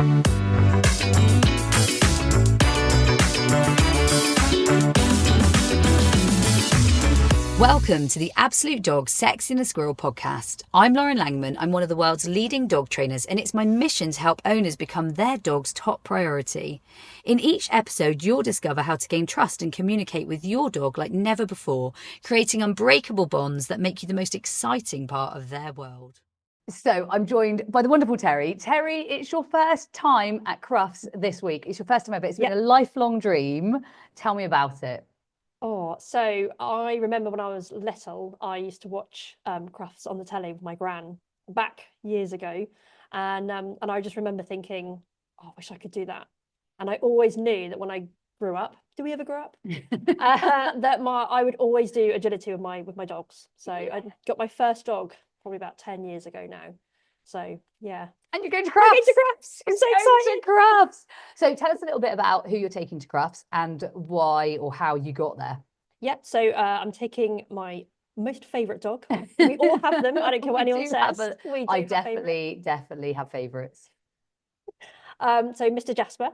Welcome to the Absolute Dog Sexier and Squirrel Podcast. I'm Lauren Langman. I'm one of the world's leading dog trainers, and it's my mission to help owners become their dog's top priority. In each episode, you'll discover how to gain trust and communicate with your dog like never before, creating unbreakable bonds that make you the most exciting part of their world. So I'm joined by the wonderful Teri. Teri, it's your first time at Crufts this week. It's your first time ever. It's been a lifelong dream. Tell me about it. Oh, so I remember when I was little, I used to watch Crufts on the telly with my gran back years ago, and I just remember thinking, oh, I wish I could do that. And I always knew that when I grew up, do we ever grow up? That I would always do agility with my dogs. So I got my first dog probably about 10 years ago now. So yeah. And you're going to Crufts. I'm going to Crufts. I'm so excited. Crufts. So tell us a little bit about who you're taking to Crufts and why or how you got there. Yep. So I'm taking my most favourite dog. We all have them. I don't care what anyone says. I definitely have favourites. So Mr. Jasper.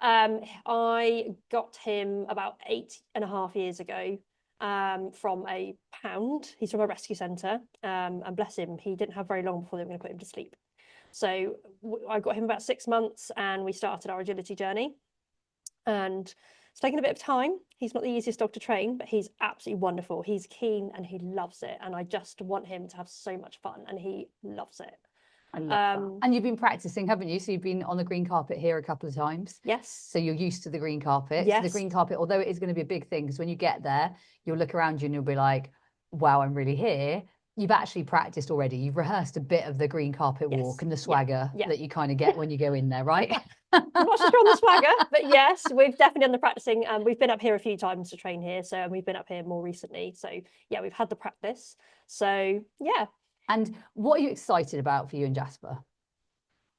I got him about 8.5 years ago. From a pound. He's from a rescue centre, and bless him, he didn't have very long before they were going to put him to sleep. So I got him about 6 months, and we started our agility journey. And it's taken a bit of time. He's not the easiest dog to train, but he's absolutely wonderful. He's keen and he loves it, and I just want him to have so much fun, and he loves it. I love that. And you've been practicing, haven't you? So you've been on the green carpet here a couple of times. Yes. So you're used to the green carpet. Yes. So the green carpet, although it is going to be a big thing, because when you get there, you'll look around you and you'll be like, wow, I'm really here. You've actually practiced already. You've rehearsed a bit of the green carpet walk and the swagger that you kind of get when you go in there, right? I'm not sure on the swagger, but yes, we've definitely done the practicing. We've been up here a few times to train here. So we've been up here more recently. So yeah, we've had the practice. So yeah. And what are you excited about for you and Jasper?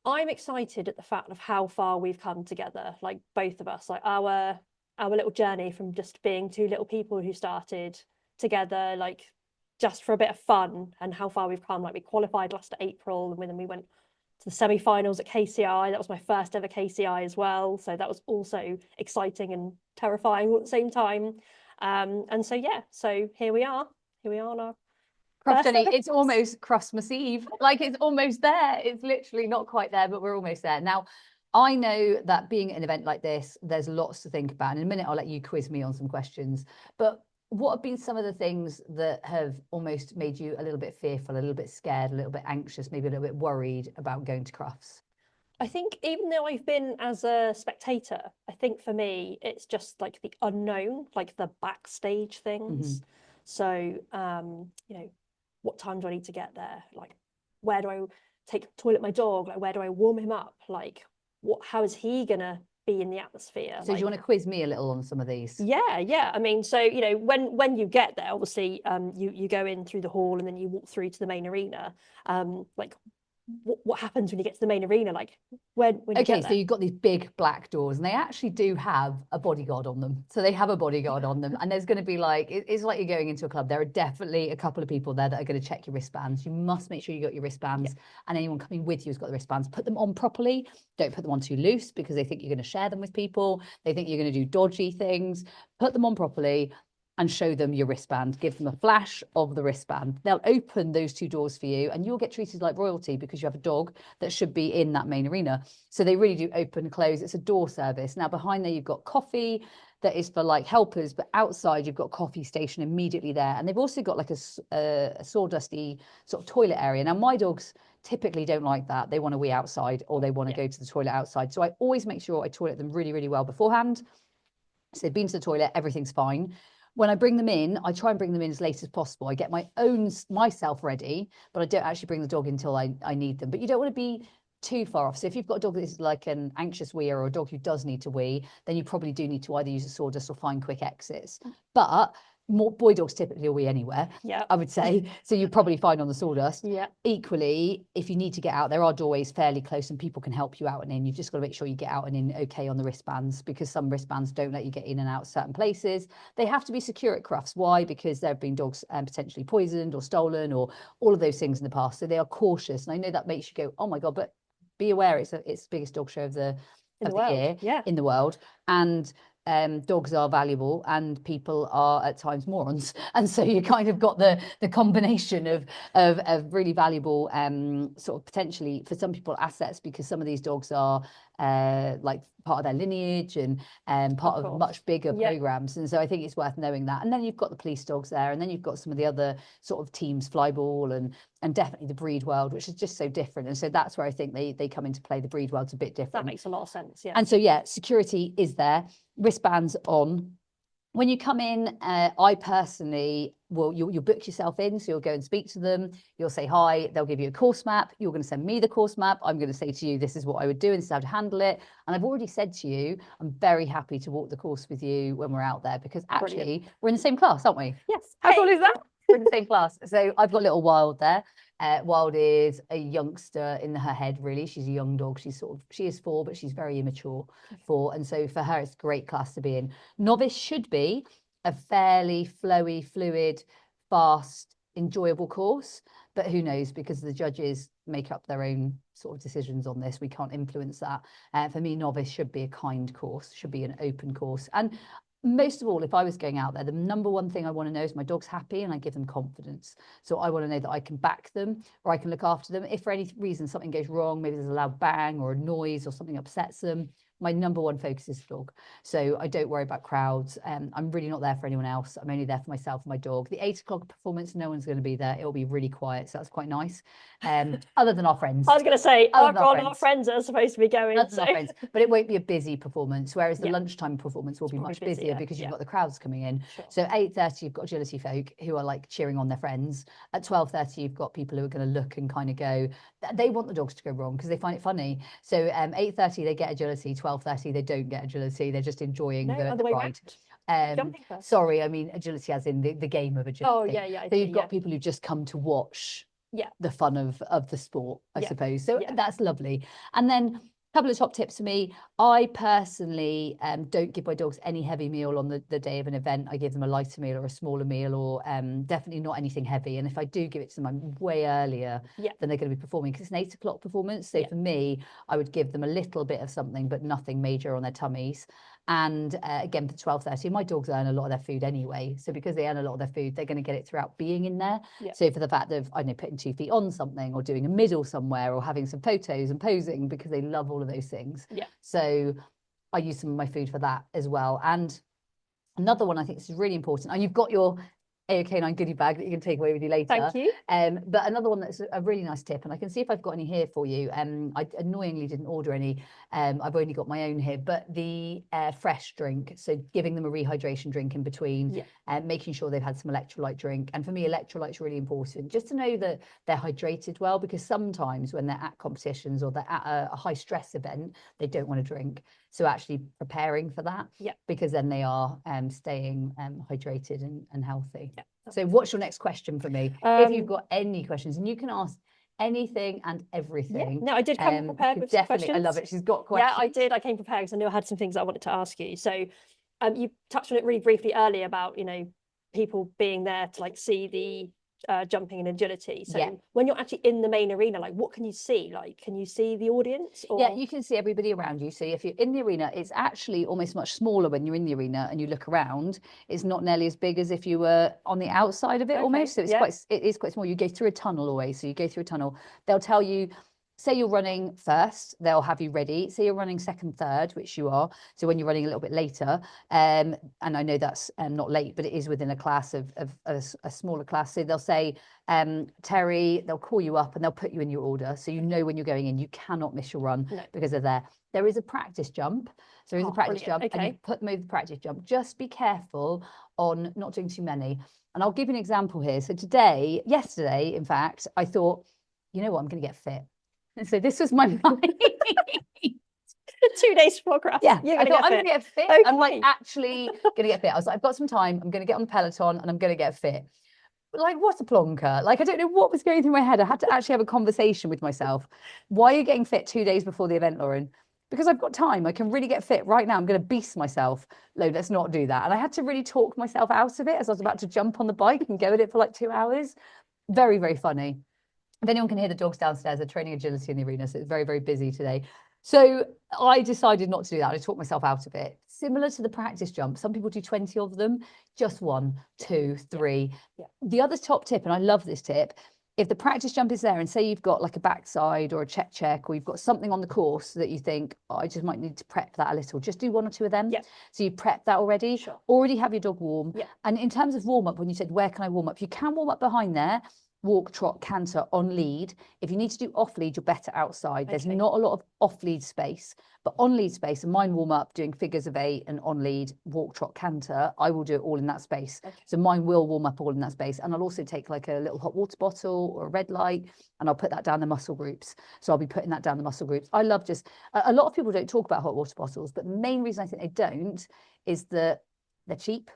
I'm excited at the fact of how far we've come together, like both of us, like our little journey from just being two little people who started together, like just for a bit of fun, and how far we've come. Like we qualified last April, and then we went to the semi-finals at KCI. That was my first ever KCI as well. So that was also exciting and terrifying all at the same time. And so, yeah, so here we are now. It's almost Christmas Eve. Like it's almost there. It's literally not quite there, but we're almost there. Now, I know that being at an event like this, there's lots to think about. And in a minute, I'll let you quiz me on some questions. But what have been some of the things that have almost made you a little bit fearful, a little bit scared, a little bit anxious, maybe a little bit worried about going to Crufts? I think even though I've been as a spectator, I think for me, it's just like the unknown, like the backstage things. Mm-hmm. So, what time do I need to get there? Like, where do I toilet my dog? Like, where do I warm him up? Like, how is he gonna be in the atmosphere? So do you want to quiz me a little on some of these? Yeah. I mean, so when you get there, obviously, you go in through the hall and then you walk through to the main arena. Like, what happens when you get to the main arena? Like when you get there? So you've got these big black doors, and they actually do have a bodyguard on them. So they have a bodyguard on them, and there's going to be it's like you're going into a club. There are definitely a couple of people there that are going to check your wristbands. You must make sure you got your wristbands, and anyone coming with you has got the wristbands. Put them on properly. Don't put them on too loose, because they think you're going to share them with people. They think you're going to do dodgy things. Put them on properly and show them your wristband. Give them a flash of the wristband. They'll open those two doors for you, and you'll get treated like royalty because you have a dog that should be in that main arena. So they really do open and close. It's a door service. Now behind there, you've got coffee that is for like helpers, but outside you've got coffee station immediately there. And they've also got like a sawdusty sort of toilet area. Now my dogs typically don't like that. They want to wee outside, or they want to go to the toilet outside. So I always make sure I toilet them really, really well beforehand. So they've been to the toilet, everything's fine. When I bring them in, I try and bring them in as late as possible. I get myself ready, but I don't actually bring the dog until I need them. But you don't want to be too far off. So if you've got a dog that is like an anxious weeer, or a dog who does need to wee, then you probably do need to either use a sawdust or find quick exits. But more boy dogs typically will wee anywhere, I would say. So you're probably fine on the sawdust. Equally, if you need to get out, there are doorways fairly close and people can help you out and in. You've just got to make sure you get out and in okay on the wristbands, because some wristbands don't let you get in and out certain places. They have to be secure at Crufts. Why? Because there have been dogs potentially poisoned or stolen or all of those things in the past. So they are cautious. And I know that makes you go, oh my God, but be aware it's the biggest dog show of the year in the world, and dogs are valuable and people are at times morons, and so you kind of got the combination of really valuable sort of potentially for some people assets, because some of these dogs are like part of their lineage and part of much bigger programs. And so I think it's worth knowing that. And then you've got the police dogs there, and then you've got some of the other sort of teams, flyball and definitely the breed world, which is just so different. And so that's where I think they come into play. The breed world's a bit different. That makes a lot of sense. Yeah. And so security is there, wristbands on. When you come in, I personally you'll book yourself in, so you'll go and speak to them, you'll say hi, they'll give you a course map, you're going to send me the course map, I'm going to say to you, this is what I would do and this is how to handle it. And I've already said to you, I'm very happy to walk the course with you when we're out there, because actually we're in the same class, aren't we? Yes. How cool is that? We're in the same class. So I've got little Wild there. Wild is a youngster in her head, really. She's a young dog. She is 4, but she's very immature 4. And so for her, it's a great class to be in. Novice should be a fairly flowy, fluid, fast, enjoyable course. But who knows, because the judges make up their own sort of decisions on this. We can't influence that. For me, novice should be a kind course, should be an open course. And most of all, if I was going out there, the number one thing I want to know is my dog's happy and I give them confidence. So I want to know that I can back them or I can look after them. If for any reason something goes wrong, maybe there's a loud bang or a noise or something upsets them, my number one focus is the dog. So I don't worry about crowds. I'm really not there for anyone else. I'm only there for myself and my dog. The 8 o'clock performance, no one's going to be there. It'll be really quiet. So that's quite nice. Other than our friends. I was going to say, our friends are supposed to be going. Friends, but it won't be a busy performance, whereas the lunchtime performance will be much busier because you've got the crowds coming in. Sure. So 8:30, you've got agility folk who are like cheering on their friends. At 12:30, you've got people who are going to look and kind of go, they want the dogs to go wrong because they find it funny. So 8:30, they get agility. 12:30, they don't get agility. They're just enjoying the ride. Sorry, I mean agility as in the game of agility. Oh, yeah. So you've got people who just come to watch the fun of the sport, I suppose. So that's lovely. And then a couple of top tips for me. I personally don't give my dogs any heavy meal on the day of an event. I give them a lighter meal or a smaller meal, or definitely not anything heavy. And if I do give it to them, I'm way earlier than they're going to be performing, because it's an 8 o'clock performance. So for me, I would give them a little bit of something, but nothing major on their tummies. And again, for 12:30, my dogs earn a lot of their food anyway. So because they earn a lot of their food, they're going to get it throughout being in there. So for the fact of, I don't know, putting 2 feet on something or doing a middle somewhere or having some photos and posing, because they love all of those things. So I use some of my food for that as well. And another one I think is really important. And you've got your AOK9 goodie bag that you can take away with you later. Thank you. But another one that's a really nice tip, and I can see if I've got any here for you. I annoyingly didn't order any. I've only got my own here, but the fresh drink. So giving them a rehydration drink in between, making sure they've had some electrolyte drink. And for me, electrolyte's really important, just to know that they're hydrated well, because sometimes when they're at competitions or they're at a high stress event, they don't want to drink. So actually preparing for that, because then they are staying hydrated and healthy. So what's your next question for me? If you've got any questions, and you can ask anything and everything. No, I did come prepared with some questions. I love it. She's got questions. Yeah, I did. I came prepared because I knew I had some things I wanted to ask you. So you touched on it really briefly earlier about, people being there to like see the jumping and agility. So when you're actually in the main arena, like what can you see? Like, can you see the audience? Or... Yeah, you can see everybody around you. So if you're in the arena, it's actually almost much smaller when you're in the arena and you look around. It's not nearly as big as if you were on the outside of it almost. So it is quite small. You go through a tunnel always. So you go through a tunnel. They'll tell you, say you're running first, they'll have you ready. Say you're running second, third, which you are. So when you're running a little bit later, and I know that's not late, but it is within a class of a smaller class. So they'll say, Teri, they'll call you up and they'll put you in your order. So you know when you're going in, you cannot miss your run because they're there. There is a practice jump. So there is a practice jump, and you put them over the practice jump. Just be careful on not doing too many. And I'll give you an example here. So yesterday, in fact, I thought, you know what, I'm going to get fit. And so this was my mind. 2 days before Crufts. Yeah, I thought I'm going to get fit. Okay. I'm like actually going to get fit. I was like, I've got some time. I'm going to get on the Peloton and I'm going to get fit. But like, what a plonker. Like, I don't know what was going through my head. I had to actually have a conversation with myself. Why are you getting fit 2 days before the event, Lauren? Because I've got time. I can really get fit right now. I'm going to beast myself. No, let's not do that. And I had to really talk myself out of it as I was about to jump on the bike and go at it for like 2 hours. Very, very funny. If anyone can hear the dogs downstairs, they're training agility in the arena, so it's very, very busy today. So I decided not to do that. I talked myself out of it. Similar to the practice jump, some people do 20 of them, just 1, 2, 3. Yeah. The other top tip, and I love this tip, if the practice jump is there and say you've got like a backside or a check, or you've got something on the course that you think, oh, I just might need to prep that a little, just do 1 or 2 of them. Yeah. So you prep that already, Sure. already have your dog warm. Yeah. And in terms of warm up, when you said, where can I warm up? You can warm up behind there, walk, trot, canter on lead. If you need to do off lead, you're better outside. There's not a lot of off lead space, but on lead space, and mine warm up doing figures of 8 and on lead, walk, trot, canter, I will do it all in that space. Okay. So mine will warm up all in that space. And I'll also take like a little hot water bottle or a red light, and I'll put that down the muscle groups. So I'll be putting that down the muscle groups. I love just, a lot of people don't talk about hot water bottles, but the main reason I think they don't is that they're cheap.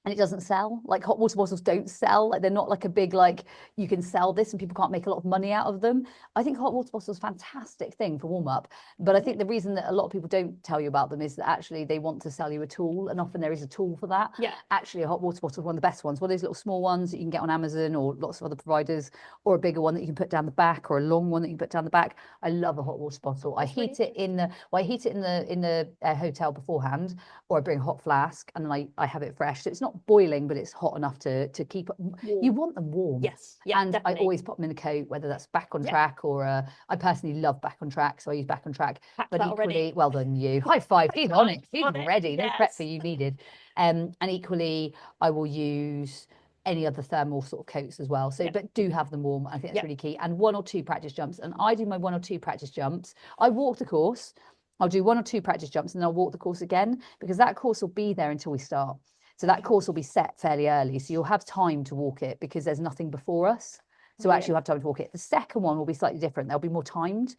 And it doesn't sell. Like hot water bottles don't sell. Like they're not like a big, like you can sell this and people can't make a lot of money out of them. I think hot water bottles is a fantastic thing for warm up. But I think the reason that a lot of people don't tell you about them is that actually they want to sell you a tool, and often there is a tool for that. Yeah. Actually, a hot water bottle is one of the best ones. One of those little small ones that you can get on Amazon or lots of other providers, or a bigger one that you can put down the back, or a long one that you can put down the back. I love a hot water bottle. I heat it in the hotel beforehand, or I bring a hot flask and then I have it fresh. So it's not boiling, but it's hot enough to keep warm. You want them warm. Yes. Yeah, and definitely. I always put them in a coat, whether that's back on track or I personally love back on track, so I use back on track. Packed but that equally, already. well done you. High five. He's on it. He's on it. ready. No Yes. prep for you needed. And equally, I will use any other thermal sort of coats as well. So, but do have them warm. I think that's really key. And 1 or 2 practice jumps. And I do my 1 or 2 practice jumps. I walk the course. I'll do 1 or 2 practice jumps, and then I'll walk the course again, because that course will be there until we start. So that course will be set fairly early. So you'll have time to walk it because there's nothing before us. So actually you'll have time to walk it. The second one will be slightly different. They'll be more timed,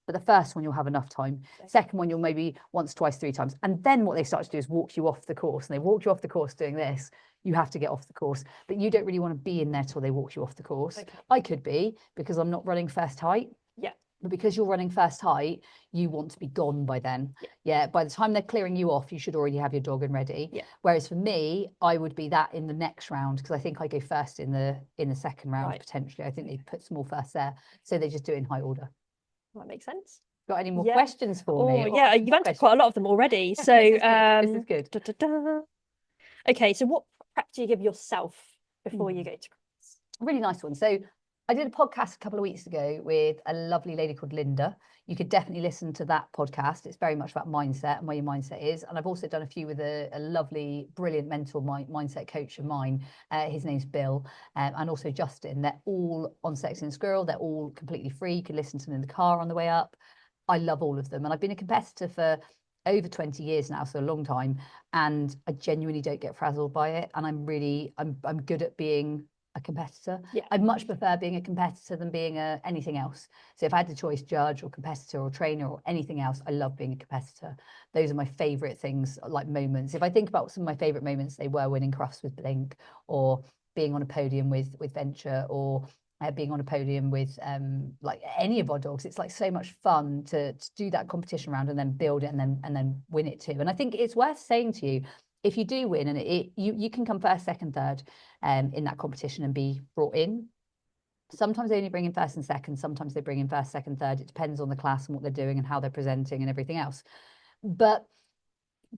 but the first one you'll have enough time. Second one, you'll maybe once, twice, 3 times. And then what they start to do is walk you off the course, and they walk you off the course doing this. You have to get off the course, but you don't really want to be in there till they walk you off the course. Okay. I could be, because I'm not running first height. Yeah. But because you're running first height, you want to be gone by then. Yeah. By the time they're clearing you off, you should already have your dog and ready. Yeah. Whereas for me, I would be that in the next round, because I think I go first in the second round, potentially. I think they put small first there. So they just do it in high order. That makes sense. Got any more questions for me? Yeah, you've answered quite a lot of them already. So this is good. Okay, so what prep do you give yourself before you go to Crufts? Really nice one. So I did a podcast a couple of weeks ago with a lovely lady called Linda. You could definitely listen to that podcast. It's very much about mindset and where your mindset is. And I've also done a few with a lovely, brilliant mental mindset coach of mine. His name's Bill, and also Justin. They're all on Sexier and Squirrel. They're all completely free. You can listen to them in the car on the way up. I love all of them. And I've been a competitor for over 20 years now, so a long time. And I genuinely don't get frazzled by it. And I'm good at being a competitor. I much prefer being a competitor than being anything else. So if I had the choice, judge or competitor or trainer or anything else, I love being a competitor. Those are my favorite things, like moments. If I think about some of my favorite moments, they were winning Crufts with Blink, or being on a podium with Venture, or being on a podium with like any of our dogs. It's like so much fun to do that competition round and then build it and then win it too. And I think it's worth saying to you, if you do win, and you can come first, second, third in that competition and be brought in. Sometimes they only bring in first and second. Sometimes they bring in first, second, third. It depends on the class and what they're doing and how they're presenting and everything else. But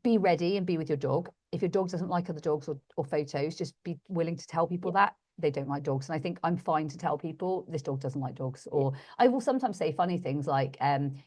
be ready and be with your dog. If your dog doesn't like other dogs or photos, just be willing to tell people that they don't like dogs. And I think I'm fine to tell people this dog doesn't like dogs. Or I will sometimes say funny things like,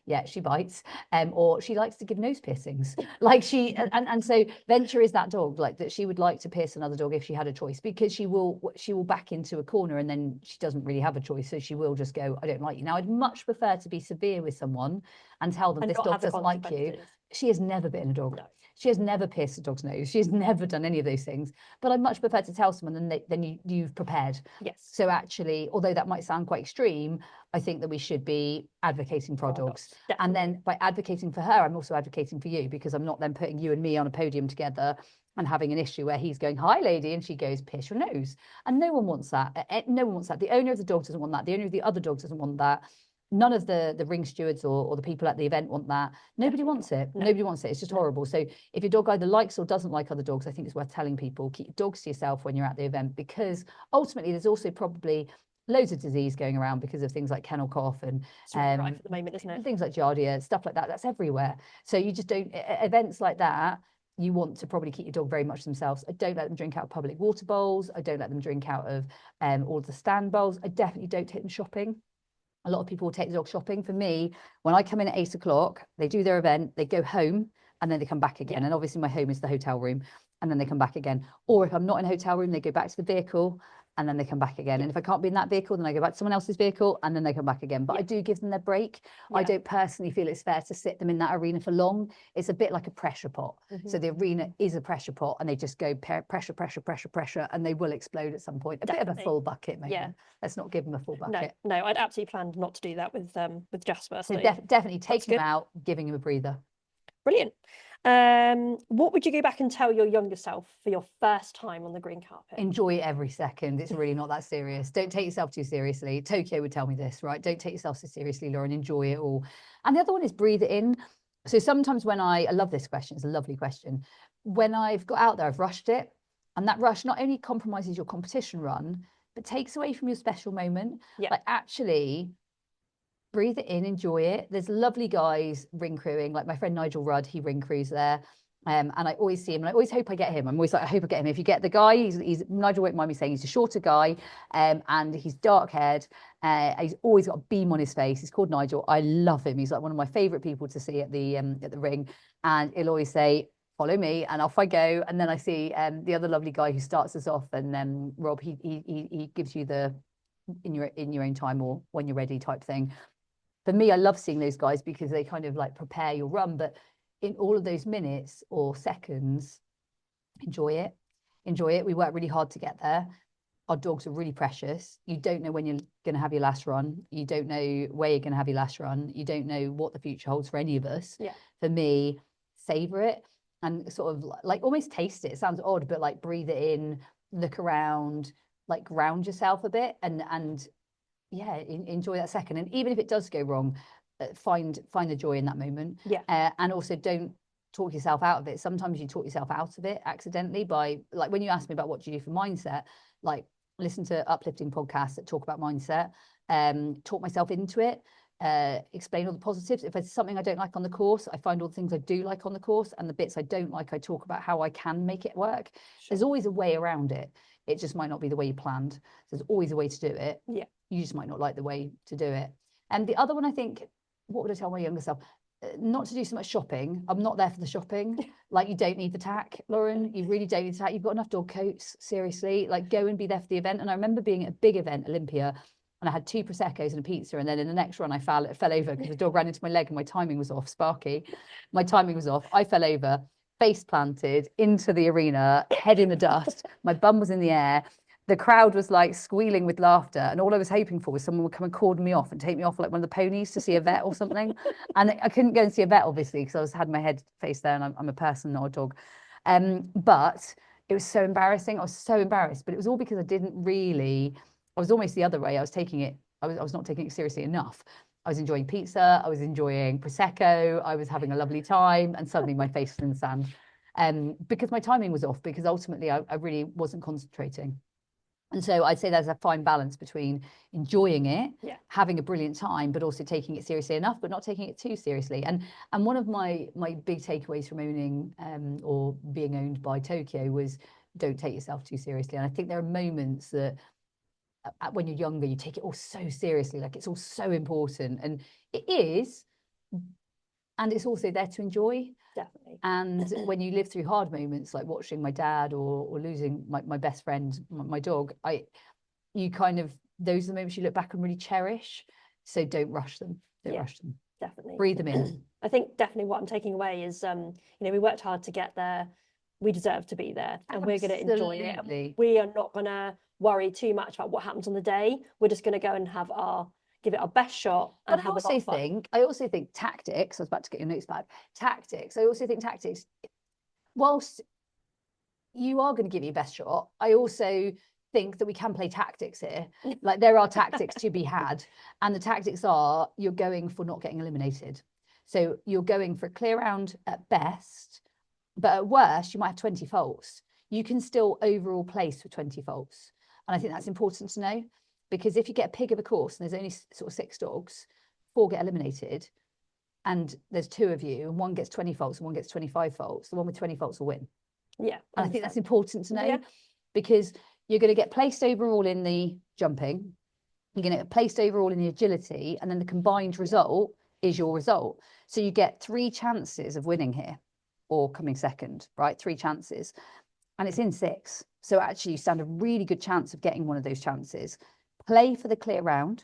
yeah, she bites, or she likes to give nose piercings. Like and so Venture is that dog, like that she would like to pierce another dog if she had a choice, because she will back into a corner and then she doesn't really have a choice. So she will just go, I don't like you. Now, I'd much prefer to be severe with someone and tell them this dog doesn't like you. She has never bitten a dog. No. She has never pierced a dog's nose. She has never done any of those things. But I'd much prefer to tell someone than you've prepared. Yes. So actually, although that might sound quite extreme, I think that we should be advocating for our dogs. Definitely. And then by advocating for her, I'm also advocating for you, because I'm not then putting you and me on a podium together and having an issue where he's going, hi, lady, and she goes, pierce your nose. And no one wants that. No one wants that. The owner of the dog doesn't want that. The owner of the other dog doesn't want that. None of the ring stewards or the people at the event want that. Nobody wants it. No. Nobody wants it. It's just horrible. So if your dog either likes or doesn't like other dogs, I think it's worth telling people, keep your dogs to yourself when you're at the event, because ultimately there's also probably loads of disease going around because of things like kennel cough and It's really rife at the moment, isn't it? things like giardia, stuff like that. That's everywhere. So you just don't, events like that, you want to probably keep your dog very much themselves. I don't let them drink out of public water bowls. I don't let them drink out of all of the stand bowls. I definitely don't take them shopping. A lot of people will take the dog shopping. For me, when I come in at 8 o'clock, they do their event, they go home, and then they come back again. And obviously my home is the hotel room, and then they come back again. Or if I'm not in a hotel room, they go back to the vehicle, and then they come back again. And if I can't be in that vehicle, then I go back to someone else's vehicle, and then they come back again. But I do give them their break. I don't personally feel it's fair to sit them in that arena for long. It's a bit like a pressure pot. So the arena is a pressure pot, and they just go pressure, pressure, pressure, pressure, and they will explode at some point. A bit of a full bucket, maybe. Let's not give them a full bucket. No, I'd absolutely planned not to do that with Jasper. So definitely taking him out, giving him a breather. Brilliant. What would you go back and tell your younger self for your first time on the green carpet? Enjoy every second. It's really not that serious. Don't take yourself too seriously. Tokyo would tell me this, right? Don't take yourself so seriously, Lauren. Enjoy it all. And the other one is breathe it in. So sometimes when I love this question, it's a lovely question. When I've got out there, I've rushed it. And that rush not only compromises your competition run, but takes away from your special moment. Like actually, breathe it in, enjoy it. There's lovely guys ring crewing, like my friend Nigel Rudd, he ring crews there. And I always see him, and I always hope I get him. I'm always like, I hope I get him. If you get the guy, he's Nigel won't mind me saying he's a shorter guy, and he's dark haired. He's always got a beam on his face. He's called Nigel. I love him. He's like one of my favourite people to see at the ring. And he'll always say, follow me, and off I go. And then I see the other lovely guy who starts us off, and Rob, he gives you the in your own time or when you're ready type thing. For me, I love seeing those guys because they kind of like prepare your run, but in all of those minutes or seconds, enjoy it. Enjoy it. We work really hard to get there. Our dogs are really precious. You don't know when you're going to have your last run. You don't know where you're going to have your last run. You don't know what the future holds for any of us. For me, savor it and sort of like almost taste it. It sounds odd, but like breathe it in, look around, like ground yourself a bit and enjoy that second. And even if it does go wrong, find the joy in that moment. And also don't talk yourself out of it. Sometimes you talk yourself out of it accidentally by, like when you asked me about what do you do for mindset, like listen to uplifting podcasts that talk about mindset, talk myself into it, explain all the positives. If there's something I don't like on the course, I find all the things I do like on the course, and the bits I don't like, I talk about how I can make it work. There's always a way around it. It just might not be the way you planned. There's always a way to do it. You just might not like the way to do it. And the other one, I think, what would I tell my younger self? Not to do so much shopping. I'm not there for the shopping. Like, you don't need the tack, Lauren. You really don't need the tack. You've got enough dog coats, seriously. Like, go and be there for the event. And I remember being at a big event, Olympia, and I had 2 Prosecco's and a pizza. And then in the next run, I fell over because the dog ran into my leg and my timing was off. Sparky. My timing was off. I fell over, face planted into the arena, head in the dust. My bum was in the air. The crowd was like squealing with laughter, and all I was hoping for was someone would come and cordon me off and take me off like one of the ponies to see a vet or something. And I couldn't go and see a vet, obviously, because had my head face there, and I'm a person, not a dog. But it was so embarrassing. I was so embarrassed, but it was all because I was almost the other way. I was not taking it seriously enough. I was enjoying pizza, I was enjoying Prosecco, I was having a lovely time, and suddenly my face was in the sand. Because my timing was off, because ultimately I really wasn't concentrating. And so I'd say there's a fine balance between enjoying it, having a brilliant time, but also taking it seriously enough, but not taking it too seriously. And one of my big takeaways from owning or being owned by Tokyo was don't take yourself too seriously. And I think there are moments that when you're younger, you take it all so seriously, like it's all so important. And it is, and it's also there to enjoy. Definitely. And when you live through hard moments, like watching my dad or losing my best friend, my dog, those are the moments you look back and really cherish. So don't rush them. Don't rush them. Definitely. Breathe them in. I think definitely what I'm taking away is, we worked hard to get there. We deserve to be there, and we're going to enjoy it. We are not going to worry too much about what happens on the day. We're just going to go and give it our best shot. And I also think tactics, I was about to get your notes back. Tactics, whilst you are going to give your best shot, I also think that we can play tactics here. Like, there are tactics to be had. And the tactics are, you're going for not getting eliminated. So you're going for a clear round at best, but at worst, you might have 20 faults. You can still overall place for 20 faults. And I think that's important to know. because if you get a pig of a course and there's only sort of 6 dogs, 4 get eliminated, and there's 2 of you, and one gets 20 faults and one gets 25 faults, the one with 20 faults will win. Yeah. And I think that's important to know, Yeah. because you're going to get placed overall in the jumping, you're going to get placed overall in the agility, and then the combined result is your result. So you get 3 chances of winning here or coming second, right? 3 chances. And it's in 6. So actually you stand a really good chance of getting one of those chances. Play for the clear round.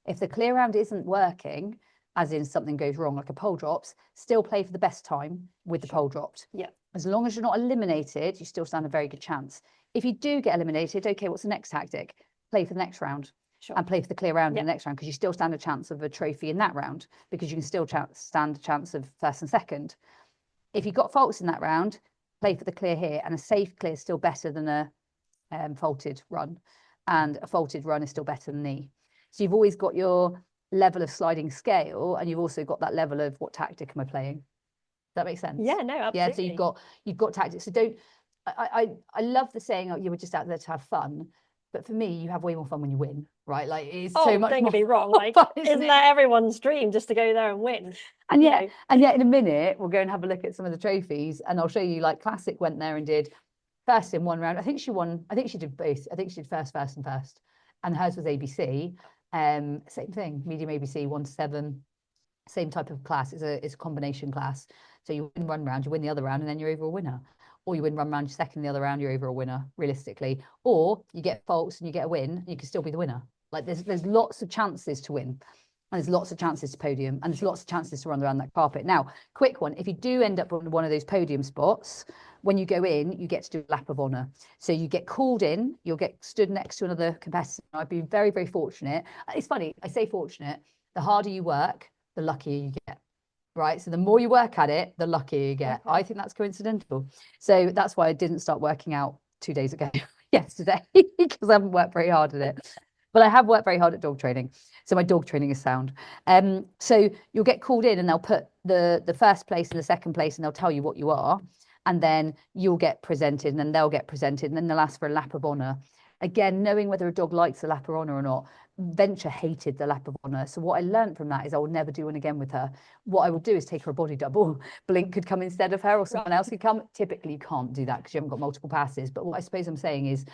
If the clear round isn't working, as in something goes wrong, like a pole drops, still play for the best time with the pole dropped. Yeah. As long as you're not eliminated, you still stand a very good chance. If you do get eliminated, okay, what's the next tactic? Play for the next round. Sure. And play for the clear round in the next round, because you still stand a chance of a trophy in that round, because you can still stand a chance of first and second. If you've got faults in that round, play for the clear here, and a safe clear is still better than a faulted run, and a faulted run is still better than knee. So you've always got your level of sliding scale, and you've also got that level of what tactic am I playing. Does that make sense? Yeah, no, absolutely. Yeah, so you've got tactics. So don't. I love the saying, "Oh, you were just out there to have fun," but for me, you have way more fun when you win, right? Like it's so much. Don't more get me wrong. Like, fun, isn't that everyone's dream, just to go there and win? And yet, in a minute, we'll go and have a look at some of the trophies, and I'll show you. Like Classic went there and did first in one round. I think she won. I think she did both. I think she did first, and first, and hers was ABC. Same thing, medium ABC, 1 to 7, same type of class. It's a combination class. So you win one round, you win the other round, and then you're overall winner. Or you win one round, you're second in the other round, you're overall winner, realistically. Or you get faults and you get a win, and you can still be the winner. Like there's lots of chances to win. And there's lots of chances to podium, and there's lots of chances to run around that carpet. Now, quick one, if you do end up on one of those podium spots, when you go in, you get to do a lap of honour. So you get called in, you'll get stood next to another competitor. I've been very, very fortunate. It's funny, I say fortunate, the harder you work, the luckier you get, right? So the more you work at it, the luckier you get. Okay. I think that's coincidental. So that's why I didn't start working out 2 days ago, yesterday, because I haven't worked very hard at it. But I have worked very hard at dog training. So my dog training is sound. So you'll get called in, and they'll put the first place and the second place, and they'll tell you what you are. And then you'll get presented, and then they'll get presented, and then they'll ask for a lap of honour. Again, knowing whether a dog likes the lap of honour or not. Venture hated the lap of honour. So what I learned from that is I will never do one again with her. What I will do is take her a body double. Blink could come instead of her, or someone else could come. Typically, you can't do that because you haven't got multiple passes. But what I suppose I'm saying is,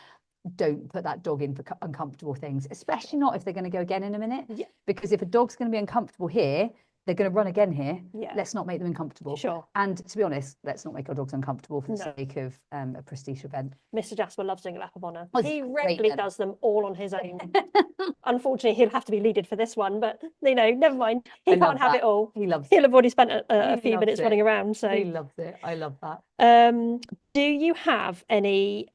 don't put that dog in for uncomfortable things, especially not if they're going to go again in a minute. Yeah. Because if a dog's going to be uncomfortable here, they're going to run again here. Yeah. Let's not make them uncomfortable. Sure. And to be honest, let's not make our dogs uncomfortable for the sake of a prestige event. Mr. Jasper loves doing a lap of honour. He regularly does them all on his own. Unfortunately, he'll have to be leaded for this one, but never mind. He can't have it all. He'll have already spent a few minutes running around. So he loves it. I love that. Do you have any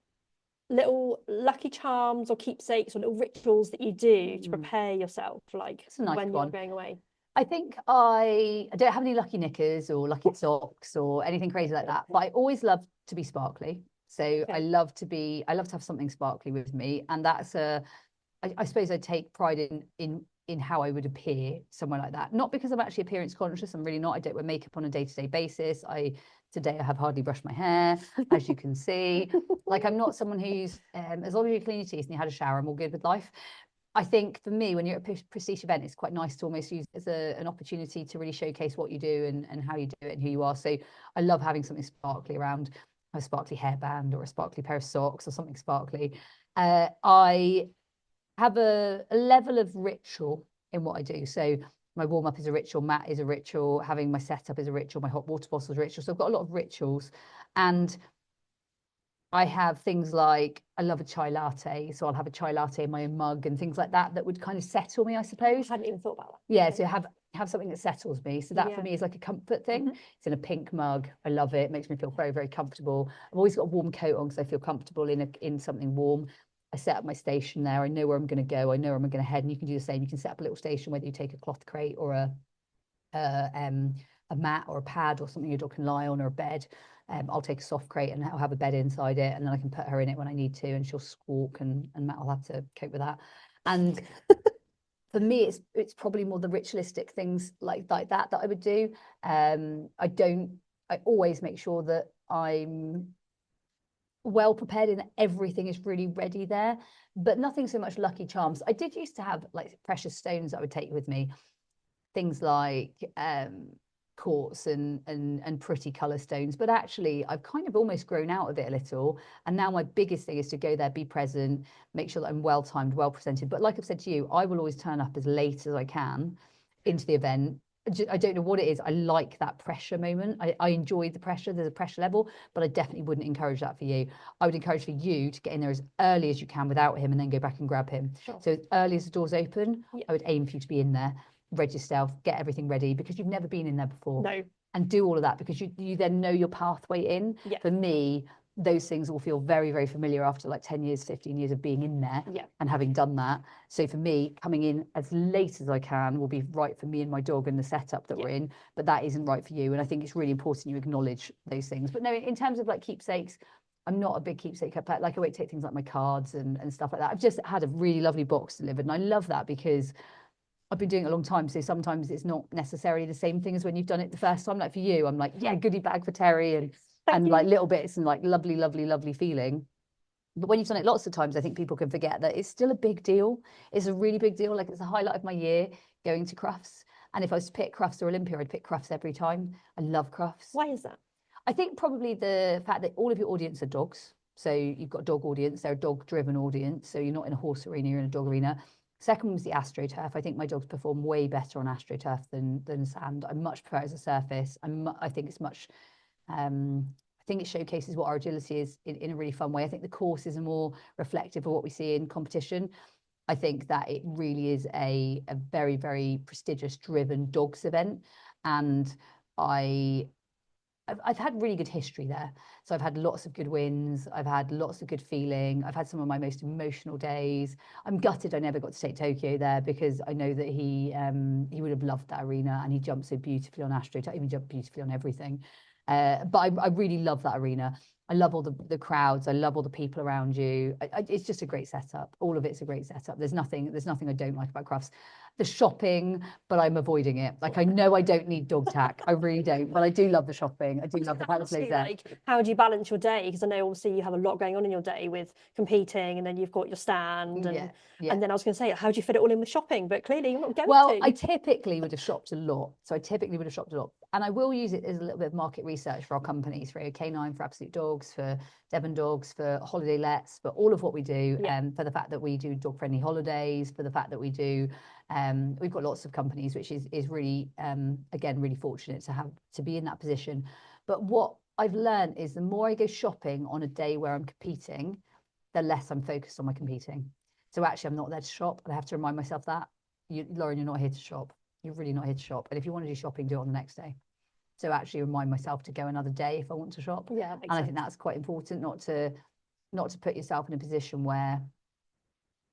little lucky charms or keepsakes or little rituals that you do to prepare yourself, like when you're going away? I think I don't have any lucky knickers or lucky socks or anything crazy like that, but I always love to be sparkly. So I love to have something sparkly with me, and that's I suppose I take pride in how I would appear somewhere like that. Not because I'm actually appearance conscious. I'm really not. I don't wear makeup on a day-to-day basis. Today I have hardly brushed my hair, as you can see. Like, I'm not someone who's as long as you clean your teeth and you had a shower, I'm all good with life. I think for me, when you're at a prestige event, it's quite nice to almost use it as an opportunity to really showcase what you do and how you do it and who you are. So I love having something sparkly around, a sparkly hairband or a sparkly pair of socks or something sparkly. I have a level of ritual in what I do. So my warm-up is a ritual, mat is a ritual, having my setup is a ritual, my hot water bottle is a ritual. So I've got a lot of rituals. And I have things like, I love a chai latte, so I'll have a chai latte in my own mug and things like that would kind of settle me, I suppose. I hadn't even thought about that. Yeah, so have something that settles me. So that for me is like a comfort thing. It's in a pink mug. I love it. It makes me feel very, very comfortable. I've always got a warm coat on because I feel comfortable in something warm. I set up my station there. I know where I'm going to go. I know where I'm going to head. And you can do the same. You can set up a little station, whether you take a cloth crate or a mat or a pad or something your dog can lie on, or a bed. I'll take a soft crate and I'll have a bed inside it, and then I can put her in it when I need to, and she'll squawk, and Matt will have to cope with that. And for me, it's probably more the ritualistic things like that I would do. I always make sure that I'm well prepared in that everything is really ready there, but nothing so much lucky charms. I did used to have like precious stones that I would take with me, things like quartz and pretty color stones, but actually I've kind of almost grown out of it a little, and now my biggest thing is to go there, be present, make sure that I'm well timed, well presented. But like I've said to you, I will always turn up as late as I can into the event. I don't know what it is. I like that pressure moment. I enjoy the pressure. There's a pressure level, but I definitely wouldn't encourage that for you. I would encourage for you to get in there as early as you can without him and then go back and grab him. Sure. So as early as the doors open, Yeah. I would aim for you to be in there, ready yourself, get everything ready, because you've never been in there before. No. And do all of that because you then know your pathway in. Yeah. For me, those things all feel very, very familiar after like 10 years, 15 years of being in there and having done that. So for me, coming in as late as I can will be right for me and my dog and the setup that we're in, but that isn't right for you. And I think it's really important you acknowledge those things. But no, in terms of like keepsakes, I'm not a big keepsake. Like I won't take things like my cards and stuff like that. I've just had a really lovely box delivered, and I love that because I've been doing it a long time. So sometimes it's not necessarily the same thing as when you've done it the first time. Like for you, I'm like, yeah, goodie bag for Teri and like little bits and like lovely, lovely, lovely feeling. But when you've done it lots of times, I think people can forget that it's still a big deal. It's a really big deal. Like it's a highlight of my year going to Crufts. And if I was to pick Crufts or Olympia, I'd pick Crufts every time. I love Crufts. Why is that? I think probably the fact that all of your audience are dogs. So you've got a dog audience, they're a dog-driven audience. So you're not in a horse arena, you're in a dog arena. Second one was the AstroTurf. I think my dogs perform way better on AstroTurf than sand. I much prefer it as a surface. I think it's much, I think it showcases what our agility is in a really fun way. I think the courses are more reflective of what we see in competition. I think that it really is a very, very prestigious driven dogs event. And I've had really good history there. So I've had lots of good wins. I've had lots of good feeling. I've had some of my most emotional days. I'm gutted I never got to take Tokyo there because I know that he would have loved that arena, and he jumped so beautifully on Astro, even jumped beautifully on everything. But I really love that arena. I love all the crowds. I love all the people around you. It's just a great setup. All of it's a great setup. There's nothing I don't like about Crufts. The shopping, but I'm avoiding it. Like I know I don't need dog tack. I really don't. But I do love the shopping. I do love the fact that it's there. Like, how do you balance your day? Because I know obviously you have a lot going on in your day with competing, and then you've got your stand, and and then I was going to say, how do you fit it all in with shopping? But clearly you're not going to. Well, I typically would have shopped a lot. And I will use it as a little bit of market research for our companies, for K9, for Absolute Dogs, for Devon Dogs, for Holiday Lets, for all of what we do, for the fact that we do dog-friendly holidays, for the fact that we do, we've got lots of companies, which is really, again, really fortunate to be in that position. But what I've learned is the more I go shopping on a day where I'm competing, the less I'm focused on my competing. So actually, I'm not there to shop, and I have to remind myself that, Lauren, you're not here to shop. You're really not here to shop. And if you want to do shopping, do it on the next day. So actually remind myself to go another day if I want to shop. Yeah, and I think that's quite important, not to put yourself in a position where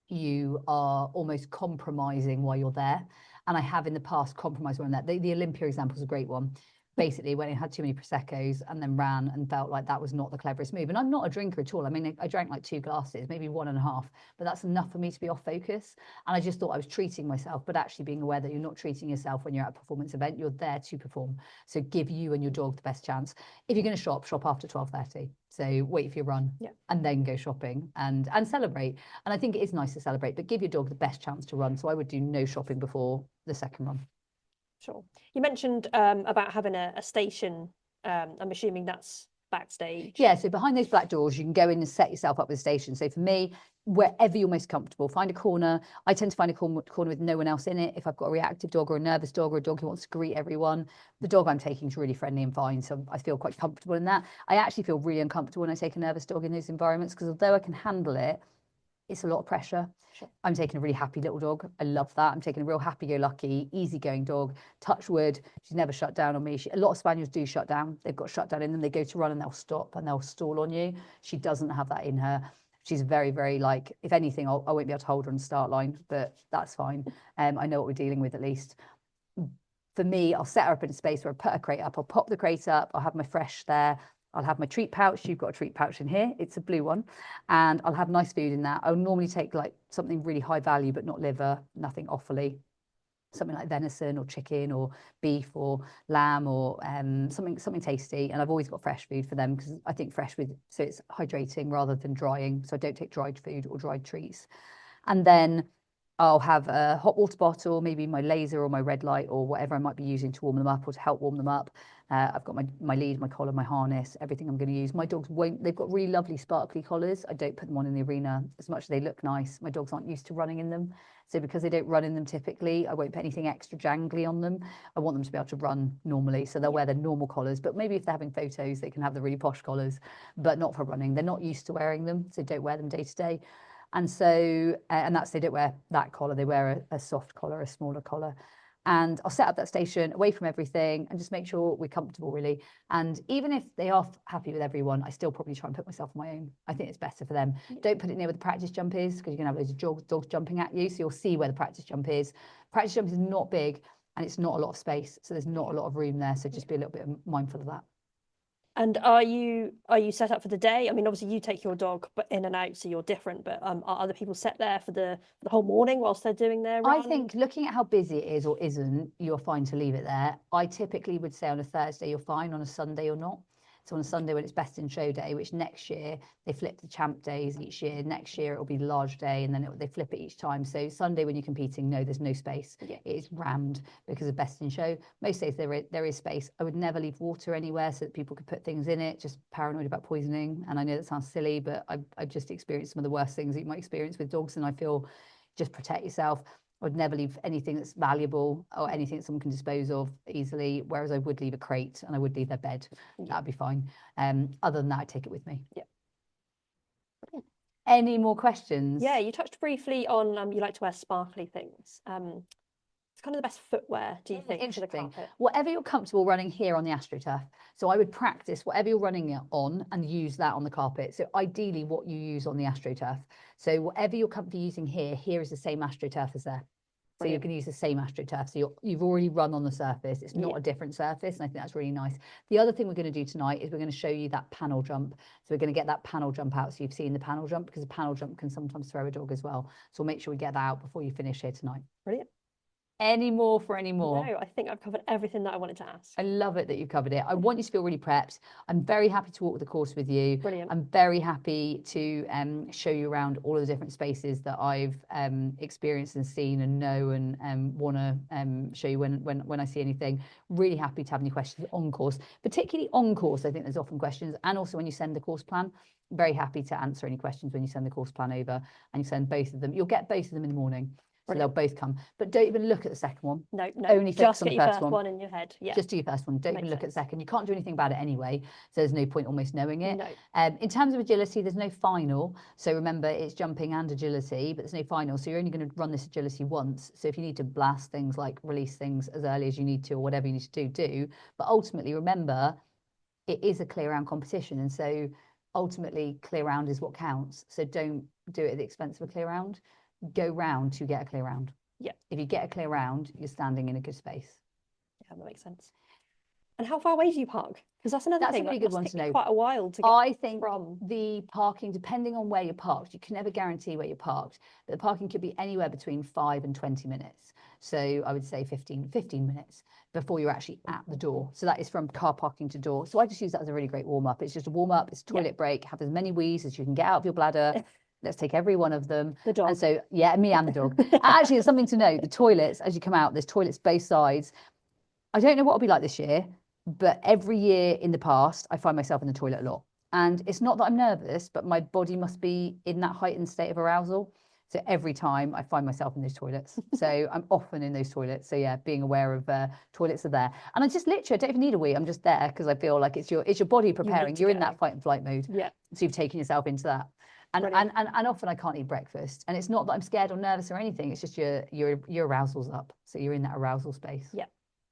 you are almost compromising while you're there. And I have in the past compromised on that. The Olympia example is a great one. Basically, when I had too many Prosecco's and then ran and felt like that was not the cleverest move. And I'm not a drinker at all. I mean, I drank like 2 glasses, maybe 1.5, but that's enough for me to be off focus. And I just thought I was treating myself, but actually being aware that you're not treating yourself when you're at a performance event. You're there to perform. So give you and your dog the best chance. If you're going to shop after 12:30. So wait for your run and then go shopping and celebrate. And I think it is nice to celebrate, but give your dog the best chance to run. So I would do no shopping before the second run. Sure. You mentioned about having a station. I'm assuming that's backstage. Yeah, so behind those black doors, you can go in and set yourself up with a station. So for me, wherever you're most comfortable, find a corner. I tend to find a corner with no one else in it. If I've got a reactive dog or a nervous dog or a dog who wants to greet everyone, the dog I'm taking is really friendly and fine. So I feel quite comfortable in that. I actually feel really uncomfortable when I take a nervous dog in those environments because although I can handle it, it's a lot of pressure. Sure. I'm taking a really happy little dog. I love that. I'm taking a real happy-go-lucky, easygoing dog. Touch wood. She's never shut down on me. A lot of Spaniels do shut down. They've got shut down in them. They go to run and they'll stop and they'll stall on you. She doesn't have that in her. She's very, very like, if anything, I won't be able to hold her on the start line, but that's fine. I know what we're dealing with at least. For me, I'll set her up in a space where I put a crate up. I'll pop the crate up. I'll have my fresh there. I'll have my treat pouch. You've got a treat pouch in here. It's a blue one. And I'll have nice food in that. I'll normally take like something really high value, but not liver, nothing awfully. something like venison or chicken or beef or lamb or something tasty. And I've always got fresh food for them because I think fresh food, so it's hydrating rather than drying. So I don't take dried food or dried treats. And then I'll have a hot water bottle, maybe my laser or my red light or whatever I might be using to warm them up or to help warm them up. I've got my lead, my collar, my harness, everything I'm going to use. My dogs they've got really lovely sparkly collars. I don't put them on in the arena as much as they look nice. My dogs aren't used to running in them. So because they don't run in them typically, I won't put anything extra jangly on them. I want them to be able to run normally. So they'll wear their normal collars, but maybe if they're having photos, they can have the really posh collars, but not for running. They're not used to wearing them, so don't wear them day to day. And so, and that's, they don't wear that collar, they wear a soft collar, a smaller collar. And I'll set up that station away from everything and just make sure we're comfortable, really. And even if they are happy with everyone, I still probably try and put myself on my own. I think it's better for them. Don't put it near where the practice jump is, because you're going to have loads of dogs jumping at you. So you'll see where the practice jump is. Practice jump is not big and it's not a lot of space. So there's not a lot of room there. So just be a little bit mindful of that. And are you set up for the day? I mean, obviously you take your dog but in and out, so you're different. But are other people set there for the whole morning whilst they're doing their run? I think looking at how busy it is or isn't, you're fine to leave it there. I typically would say on a Thursday you're fine, on a Sunday you're not. So on a Sunday when it's best in show day, which next year they flip the champ days each year. Next year it'll be the large day, and then they flip it each time. So Sunday when you're competing, no, there's no space. Yeah. It is rammed because of best in show. Most days there is space. I would never leave water anywhere so that people could put things in it. Just paranoid about poisoning. And I know that sounds silly, but I've just experienced some of the worst things that you might experience with dogs, and I feel just protect yourself. I would never leave anything that's valuable or anything that someone can dispose of easily, whereas I would leave a crate and I would leave their bed. That'd be fine. Other than that, I'd take it with me. Yeah. Any more questions? Yeah, you touched briefly on you like to wear sparkly things. It's kind of the best footwear, do you think, for the carpet? Whatever you're comfortable running here on the AstroTurf. So I would practice whatever you're running it on and use that on the carpet. So ideally what you use on the AstroTurf. So whatever you're comfortable using here is the same AstroTurf as there. So you're going to use the same AstroTurf. So you've already run on the surface. It's not a different surface. And I think that's really nice. The other thing we're going to do tonight is we're going to show you that panel jump. So we're going to get that panel jump out. So you've seen the panel jump, because the panel jump can sometimes throw a dog as well. So we'll make sure we get that out before you finish here tonight. Brilliant. Any more? No, I think I've covered everything that I wanted to ask. I love it that you've covered it. I want you to feel really prepped. I'm very happy to walk the course with you. Brilliant. I'm very happy to show you around all of the different spaces that I've experienced and seen and know, and want to show you when I see anything. Really happy to have any questions on course, particularly on course. I think there's often questions, and also when you send the course plan. Very happy to answer any questions when you send the course plan over, and you send both of them. You'll get both of them in the morning. So they'll both come, but don't even look at the second one. No, only just get your first one in your head. Yeah, just do your first one. Don't even look at the second. You can't do anything about it anyway, so there's no point almost knowing it. No. In terms of agility, there's no final. So remember, it's jumping and agility, but there's no final. So you're only going to run this agility once. So if you need to blast things, like release things as early as you need to, or whatever you need to do. But ultimately, remember, it is a clear round competition, and so ultimately, clear round is what counts. So don't do it at the expense of a clear round. Go round to get a clear round. Yeah. If you get a clear round, you're standing in a good space. Yeah, that makes sense. And how far away do you park? Because that's another thing. That's a really good one to know. Quite a while to get I think from. The parking, depending on where you're parked, you can never guarantee where you're parked, but the parking could be anywhere between 5 and 20 minutes. So I would say 15 minutes before you're actually at the door. So that is from car parking to door. So I just use that as a really great warm up. It's just a warm up. It's a toilet break. Have as many wheeze as you can get out of your bladder. Let's take every one of them. The dog. And so, yeah, me and the dog. Actually, it's something to note. The toilets, as you come out, there's toilets both sides. I don't know what it'll be like this year, but every year in the past, I find myself in the toilet a lot. And it's not that I'm nervous, but my body must be in that heightened state of arousal. So every time I find myself in those toilets. So I'm often in those toilets. So yeah, being aware of toilets are there. And I just literally, I don't even need a wee. I'm just there because I feel like it's your body preparing. You're in that fight and flight mode. Yeah. So you've taken yourself into that. And often I can't eat breakfast, and it's not that I'm scared or nervous or anything. It's just your arousal's up, so you're in that arousal space. Yeah,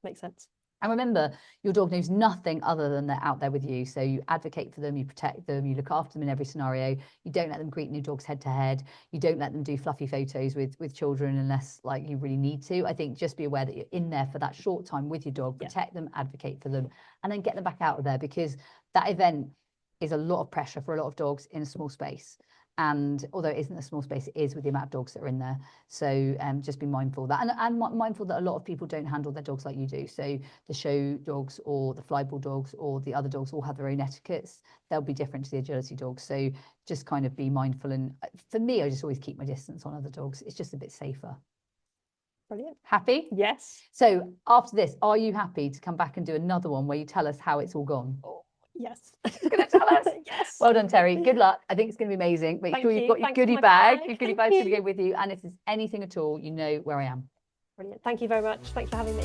makes sense. And remember, your dog knows nothing other than they're out there with you. So you advocate for them, you protect them, you look after them in every scenario. You don't let them greet new dogs head to head. You don't let them do fluffy photos with children unless like you really need to. I think just be aware that you're in there for that short time with your dog, protect them, advocate for them, and then get them back out of there, because that event is a lot of pressure for a lot of dogs in a small space. And although it isn't a small space, it is with the amount of dogs that are in there. So just be mindful of that. And mindful that a lot of people don't handle their dogs like you do. So the show dogs or the flyball dogs or the other dogs all have their own etiquettes. They'll be different to the agility dogs. So just kind of be mindful. And for me, I just always keep my distance on other dogs. It's just a bit safer. Brilliant. Happy? Yes. So after this, are you happy to come back and do another one where you tell us how it's all gone? Yes. You're going to tell us? Yes. Well done, Teri. Good luck. I think it's going to be amazing. Make sure you've got your goodie bag. Your goodie bag's going to go with you. And if there's anything at all, you know where I am. Brilliant. Thank you very much. Thanks for having me.